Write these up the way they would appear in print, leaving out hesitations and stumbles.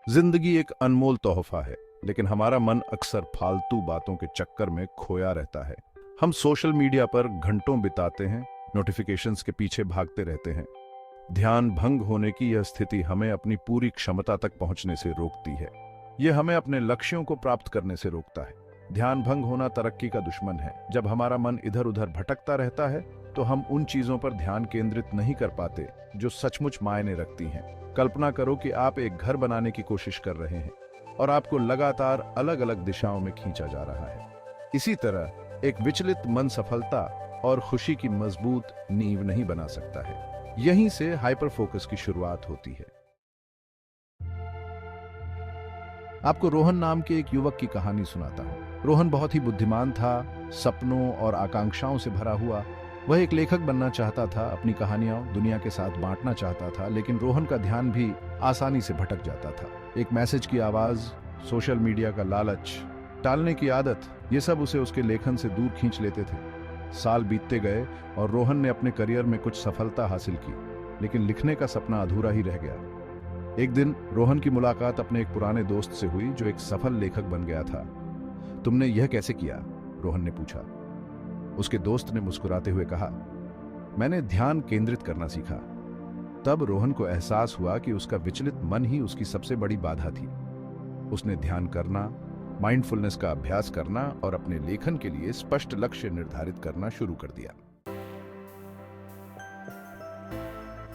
जिंदगी एक अनमोल तोहफा है, लेकिन हमारा मन अक्सर फालतू बातों के चक्कर में खोया रहता है। हम सोशल मीडिया पर घंटों बिताते हैं, नोटिफिकेशंस के पीछे भागते रहते हैं। ध्यान भंग होने की यह स्थिति हमें अपनी पूरी क्षमता तक पहुंचने से रोकती है। यह हमें अपने लक्ष्यों को प्राप्त करने से रोकता है। ध्यान भंग होना तरक्की का दुश्मन है। जब हमारा मन इधर उधर भटकता रहता है तो हम उन चीजों पर ध्यान केंद्रित नहीं कर पाते जो सचमुच मायने रखती हैं। कल्पना करो कि आप एक घर बनाने की कोशिश कर रहे हैं और आपको लगातार अलग अलग दिशाओं में खींचा जा रहा है। इसी तरह एक विचलित मन सफलता और खुशी की मजबूत नींव नहीं बना सकता है। यहीं से हाइपर फोकस की शुरुआत होती है। आपको रोहन नाम के एक युवक की कहानी सुनाता हूं। रोहन बहुत ही बुद्धिमान था, सपनों और आकांक्षाओं से भरा हुआ। वह एक लेखक बनना चाहता था, अपनी कहानियां दुनिया के साथ बांटना चाहता था, लेकिन रोहन का ध्यान भी आसानी से भटक जाता था। एक मैसेज की आवाज, सोशल मीडिया का लालच, टालने की आदत, ये सब उसे उसके लेखन से दूर खींच लेते थे। साल बीतते गए और रोहन ने अपने करियर में कुछ सफलता हासिल की, लेकिन लिखने का सपना अधूरा ही रह गया। एक दिन रोहन की मुलाकात अपने एक पुराने दोस्त से हुई जो एक सफल लेखक बन गया था। तुमने यह कैसे किया? रोहन ने पूछा। उसके दोस्त ने मुस्कुराते हुए कहा, मैंने ध्यान केंद्रित करना सीखा। तब रोहन को एहसास हुआ कि उसका विचलित मन ही उसकी सबसे बड़ी बाधा थी। उसने ध्यान करना, माइंडफुलनेस का अभ्यास करना और अपने लेखन के लिए स्पष्ट लक्ष्य निर्धारित करना शुरू कर दिया।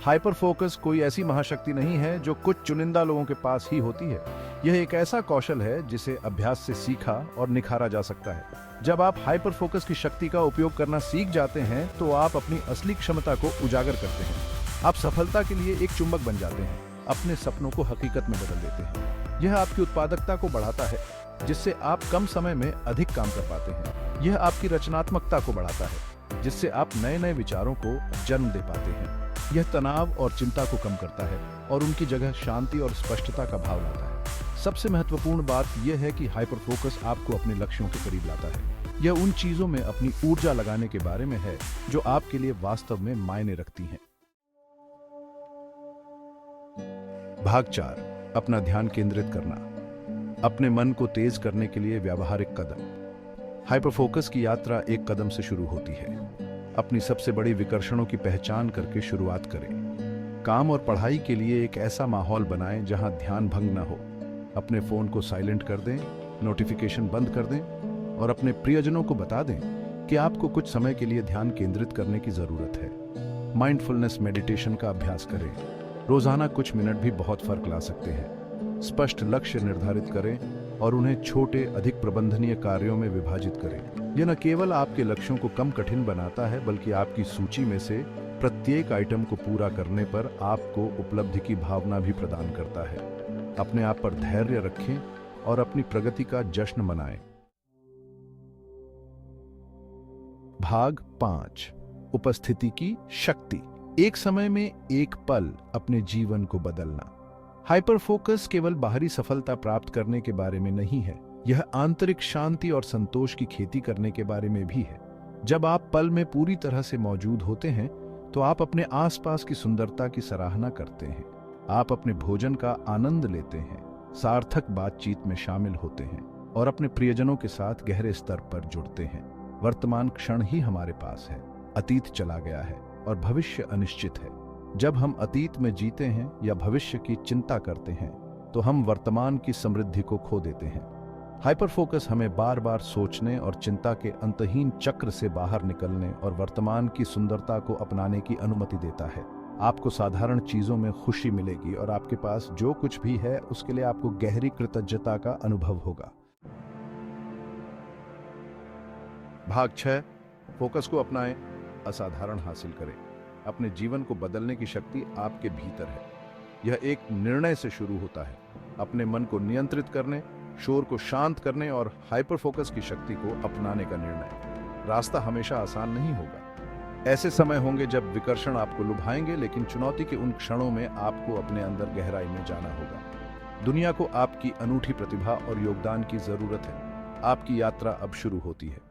हाइपर फोकस कोई ऐसी महाशक्ति नहीं है जो कुछ चुनिंदा लोगों के पास ही होती है। यह एक ऐसा कौशल है जिसे अभ्यास से सीखा और निखारा जा सकता है। जब आप हाइपर फोकस की शक्ति का उपयोग करना सीख जाते हैं तो आप अपनी असली क्षमता को उजागर करते हैं। आप सफलता के लिए एक चुंबक बन जाते हैं, अपने सपनों को हकीकत में बदल देते हैं। यह आपकी उत्पादकता को बढ़ाता है, जिससे आप कम समय में अधिक काम कर पाते हैं। यह आपकी रचनात्मकता को बढ़ाता है, जिससे आप नए नए विचारों को जन्म दे पाते हैं। यह तनाव और चिंता को कम करता है और उनकी जगह शांति और स्पष्टता का भाव लाता है। सबसे महत्वपूर्ण बात यह है कि हाइपर फोकस आपको अपने लक्ष्यों के करीब लाता है। यह उन चीजों में अपनी ऊर्जा लगाने के बारे में है जो आपके लिए वास्तव में मायने रखती हैं। भाग 4, अपना ध्यान केंद्रित करना। अपने मन को तेज करने के लिए व्यावहारिक कदम। हाइपर फोकस की यात्रा एक कदम से शुरू होती है। अपनी सबसे बड़ी विकर्षणों की पहचान करके शुरुआत करें। काम और पढ़ाई के लिए एक ऐसा माहौल बनाएं जहां ध्यान भंग न हो। अपने फोन को साइलेंट कर दें, नोटिफिकेशन बंद कर दें और अपने प्रियजनों को बता दें कि आपको कुछ समय के लिए ध्यान केंद्रित करने की जरूरत है। माइंडफुलनेस मेडिटेशन का अभ्यास करें। रोजाना कुछ मिनट भी बहुत फर्क ला सकते हैं। स्पष्ट लक्ष्य निर्धारित करें और उन्हें छोटे, अधिक प्रबंधनीय कार्यों में विभाजित करें। यह न केवल आपके लक्ष्यों को कम कठिन बनाता है, बल्कि आपकी सूची में से प्रत्येक आइटम को पूरा करने पर आपको उपलब्धि की भावना भी प्रदान करता है। अपने आप पर धैर्य रखें और अपनी प्रगति का जश्न मनाएं। भाग 5, उपस्थिति की शक्ति। एक समय में एक पल अपने जीवन को बदलना। हाइपर फोकस केवल बाहरी सफलता प्राप्त करने के बारे में नहीं है, यह आंतरिक शांति और संतोष की खेती करने के बारे में भी है। जब आप पल में पूरी तरह से मौजूद होते हैं तो आप अपने आसपास की सुंदरता की सराहना करते हैं। आप अपने भोजन का आनंद लेते हैं, सार्थक बातचीत में शामिल होते हैं और अपने प्रियजनों के साथ गहरे स्तर पर जुड़ते हैं। वर्तमान क्षण ही हमारे पास है, अतीत चला गया है और भविष्य अनिश्चित है। जब हम अतीत में जीते हैं या भविष्य की चिंता करते हैं तो हम वर्तमान की समृद्धि को खो देते हैं। हाइपर फोकस हमें बार बार सोचने और चिंता के अंतहीन चक्र से बाहर निकलने और वर्तमान की सुंदरता को अपनाने की अनुमति देता है। आपको साधारण चीजों में खुशी मिलेगी और आपके पास जो कुछ भी है उसके लिए आपको गहरी कृतज्ञता का अनुभव होगा। भाग 6, फोकस को अपनाएं, असाधारण हासिल करें। अपने जीवन को बदलने की शक्ति आपके भीतर है। यह एक निर्णय से शुरू होता है। अपने मन को नियंत्रित करने, शोर को शांत करने और हाइपर फोकस की शक्ति को अपनाने का निर्णय। रास्ता हमेशा आसान नहीं होगा। ऐसे समय होंगे जब विकर्षण आपको लुभाएंगे, लेकिन चुनौती के उन क्षणों में आपको अपने अंदर गहराई में जाना होगा। दुनिया को आपकी अनूठी प्रतिभा और योगदान की जरूरत है। आपकी यात्रा अब शुरू होती है।